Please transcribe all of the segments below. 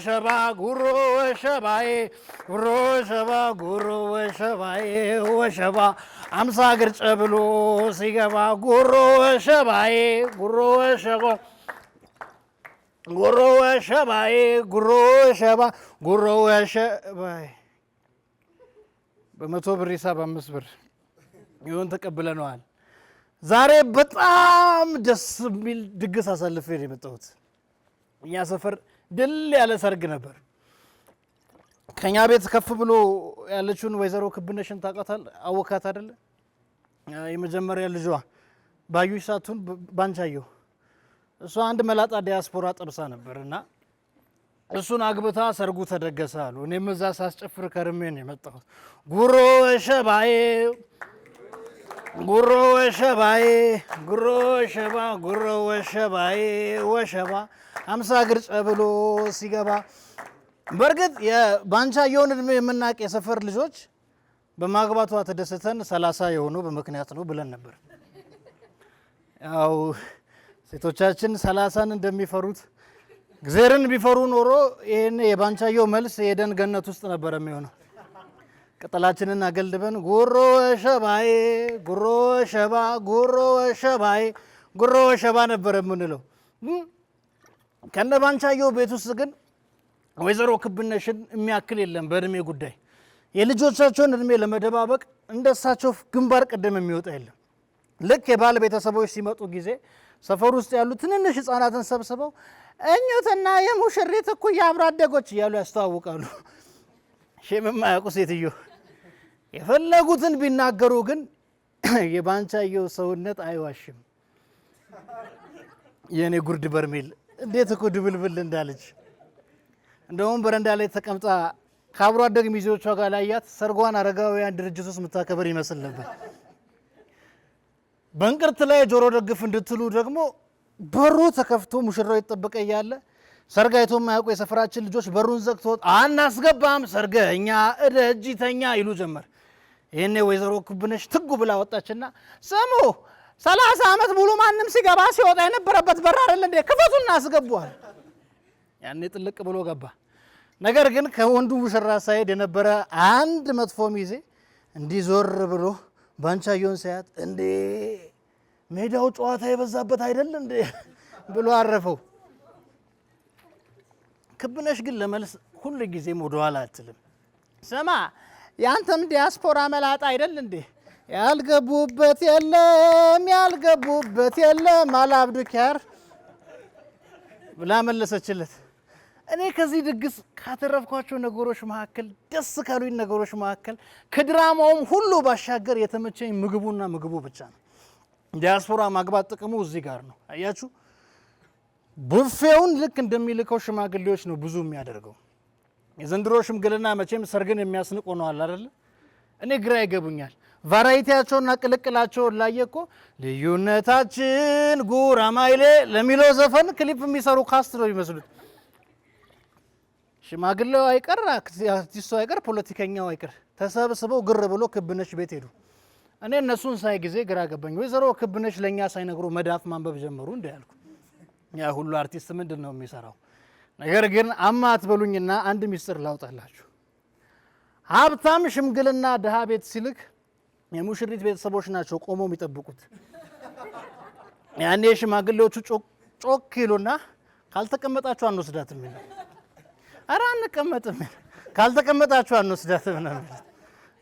ወሸባ ጉሮ ወሸባዬ ጉሮ ወሸባ ጉሮ ወሸባዬ ወሸባ አምሳ ግርጭ ብሎ ሲገባ ጉሮ ወሸባዬ ጉሮ ወሸባ ጉሮ ወሸባዬ ጉሮ ወሸባ ጉሮ ወሸባዬ በመቶ ብር ሂሳብ 5 ብር ይሁን ተቀብለነዋል። ዛሬ በጣም ደስ የሚል ድግስ አሳልፌ ነው የመጣሁት። እኛ ሰፈር ድል ያለ ሰርግ ነበር። ከኛ ቤት ከፍ ብሎ ያለችውን ወይዘሮ ክብነሽን ታውቃታል? አወካት አይደለ? የመጀመሪያ ልጇ ባዩሽ ሳቱን ባንቻየው እሷ አንድ መላጣ ዲያስፖራ ጠብሳ ነበርና እሱን አግብታ ሰርጉ ተደገሰ አሉ። እኔም እዛ ሳስጨፍር ከርሜ ነው የመጣሁት። ጉሮ ወሸባዬ ጉሮ ወሸባዬ ጉሮ ወሸባ ጉሮ ወሸባዬ ወሸባ 50 ግርጭ ብሎ ሲገባ። በእርግጥ የባንቻየውን እድሜ የምናውቅ የሰፈር ልጆች በማግባቷ ተደስተን 30 የሆኑ በምክንያት ነው ብለን ነበር። ያው ሴቶቻችን 30ን እንደሚፈሩት እግዚአብሔርን ቢፈሩ ኖሮ ይሄን የባንቻየው መልስ የደን ገነት ውስጥ ነበር የሚሆነው። ቅጠላችንን አገልድበን ጉሮ ወሸባዬ ጉሮ ወሸባ ጉሮ ወሸባዬ ጉሮ ወሸባ ነበር የምንለው። ከነ ባንቻየው ቤት ውስጥ ግን ወይዘሮ ክብነሽን የሚያክል የለም በእድሜ ጉዳይ። የልጆቻቸውን እድሜ ለመደባበቅ እንደሳቸው ግንባር ቀደም የሚወጣ የለም። ልክ የባል ቤተሰቦች ሲመጡ ጊዜ ሰፈር ውስጥ ያሉ ትንንሽ ህፃናትን ሰብስበው እኙትና የሙሽሪት እኩያ አብሮ አደጎች እያሉ ያስተዋውቃሉ። ሼም የማያውቁ ሴትዮ የፈለጉትን ቢናገሩ ግን የባንቻየው ሰውነት አይዋሽም። የእኔ ጉርድ በርሜል እንዴት እኮ ድብልብል እንዳለች። እንደውም በረንዳ ላይ ተቀምጣ ከአብሮ አደግ ሚዜዎቿ ጋር ላያት ሰርጓን አረጋውያን ድርጅት ውስጥ የምታከበር ይመስል ነበር። በእንቅርት ላይ ጆሮ ደግፍ እንድትሉ ደግሞ በሩ ተከፍቶ ሙሽራው ይጠበቀ እያለ ሰርግ አይቶ የማያውቁ የሰፈራችን ልጆች በሩን ዘግቶ አናስገባም ሰርገኛ እደጅተኛ ይሉ ጀመር። ይሄኔ ወይዘሮ ክብነሽ ትጉ ብላ ወጣችና ስሙ 30 ዓመት ሙሉ ማንም ሲገባ ሲወጣ የነበረበት በር አይደል እንዴ? ክፈቱና አስገቡዋል። ያኔ ጥልቅ ብሎ ገባ። ነገር ግን ከወንዱ ሙሽራ ሳይድ የነበረ አንድ መጥፎ ሚዜ እንዲህ ዞር ብሎ ባንቻየውን ሳያት እንዴ ሜዳው ጨዋታ የበዛበት አይደል እንዴ ብሎ አረፈው። ክብነሽ ግን ለመልስ ሁሉ ጊዜም ወደኋላ አትልም። ስማ ያንተም ዲያስፖራ መላጣ አይደል እንዴ? ያልገቡበት የለም ያልገቡበት የለም አላብዱ ኪያር ብላ መለሰችለት። እኔ ከዚህ ድግስ ካተረፍኳቸው ነገሮች መካከል ደስ ካሉኝ ነገሮች መካከል ከድራማውም ሁሉ ባሻገር የተመቸኝ ምግቡና ምግቡ ብቻ ነው። ዲያስፖራ ማግባት ጥቅሙ እዚህ ጋር ነው። አያችሁ ቡፌውን ልክ እንደሚልከው ሽማግሌዎች ነው ብዙ የሚያደርገው። የዘንድሮ ሽምግልና መቼም ሰርግን የሚያስንቅ ሆነዋል አይደል? እኔ ግራ ይገቡኛል። ቫራይቲያቸውና ቅልቅላቸውን ላየ እኮ ልዩነታችን ጉራማይሌ ለሚለው ዘፈን ክሊፕ የሚሰሩ ካስት ነው ይመስሉት። ሽማግሌው አይቀር አርቲስቱ አይቀር ፖለቲከኛው አይቀር ተሰብስበው ግር ብሎ ክብነሽ ቤት ሄዱ። እኔ እነሱን ሳይ ጊዜ ግራ ገባኝ። ወይዘሮ ክብነሽ ለኛ ሳይነግሩ መዳፍ ማንበብ ጀመሩ እንደ ያልኩ ያ ሁሉ አርቲስት ምንድን ነው የሚሰራው? ነገር ግን አማት በሉኝና አንድ ሚስጥር ላውጣላችሁ። ሀብታም ሽምግልና ድሃ ቤት ሲልክ የሙሽሪት ቤተሰቦች ናቸው ቆመው የሚጠብቁት። ያኔ ሽማግሌዎቹ ጮክ ይሉና ካልተቀመጣችሁ አንወስዳትም ይላል። ኧረ አንቀመጥም ካልተቀመጣችሁ አንወስዳትም ነው።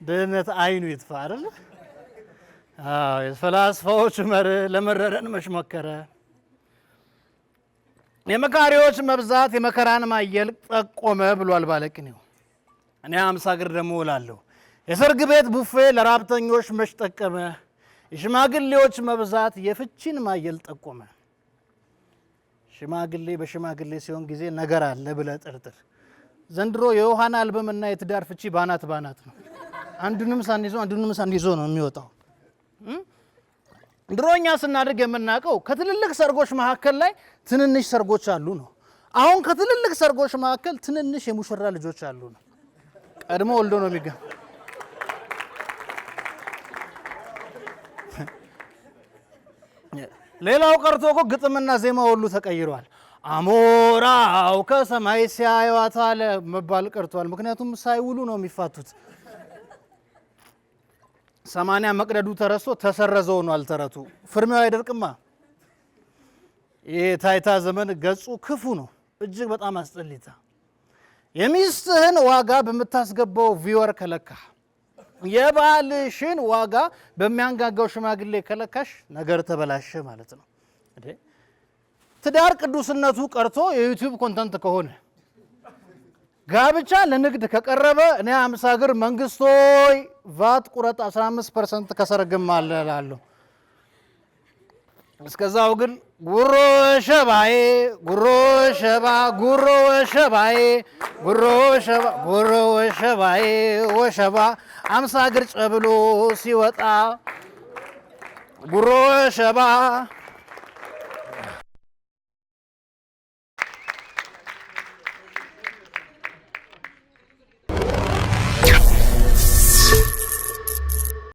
ድህነት አይኑ ይጥፋ አይደል? አዎ የፈላስፋዎች ለመረረን መሽመከረ። የመካሪዎች መብዛት የመከራን ማየል ጠቆመ ብሏል ባለቅኔው። እኔ 50 ግር ደግሞ እላለሁ የሰርግ ቤት ቡፌ ለራብተኞች መች ጠቀመ፣ የሽማግሌዎች መብዛት የፍቺን ማየል ጠቆመ። ሽማግሌ በሽማግሌ ሲሆን ጊዜ ነገር አለ ብለህ ጥርጥር። ዘንድሮ የዮሐና አልበምና የትዳር ፍቺ ባናት ነው። አንዱንም ሳንይዞ ነው የሚወጣው። ድሮኛ ስናድግ የምናውቀው ከትልልቅ ሰርጎች መካከል ላይ ትንንሽ ሰርጎች አሉ ነው። አሁን ከትልልቅ ሰርጎች መካከል ትንንሽ የሙሽራ ልጆች አሉ ነው። ቀድሞ ወልዶ ነው የሚገኝ። ሌላው ቀርቶ እኮ ግጥምና ዜማ ሁሉ ተቀይሯል። አሞራው ከሰማይ ሲያዩዋታል መባል ቀርቷል። ምክንያቱም ሳይውሉ ነው የሚፋቱት። 80 መቅደዱ ተረስቶ ተሰረዘው ነው አልተረቱ። ፍርሚያው አይደርቅማ። የታይታ ዘመን ገጹ ክፉ ነው፣ እጅግ በጣም አስጠሊታ። የሚስትህን ዋጋ በምታስገባው ቪወር ከለካ፣ የባልሽን ዋጋ በሚያንጋጋው ሽማግሌ ከለካሽ ነገር ተበላሸ ማለት ነው። ትዳር ቅዱስነቱ ቀርቶ የዩቲዩብ ኮንተንት ከሆነ ጋብቻ ለንግድ ከቀረበ እኔ 50 እግር መንግስቶይ ቫት ቁረጥ 15% ከሰርግማለ እላለሁ። እስከዛው ግን ጉሮ ሸባዬ ጉሮ ሸባ ጉሮ ሸባዬ ጉሮ ሸባ ጉሮ ሸባዬ ወሸባ 50 እግር ጨብሎ ሲወጣ ጉሮ ሸባ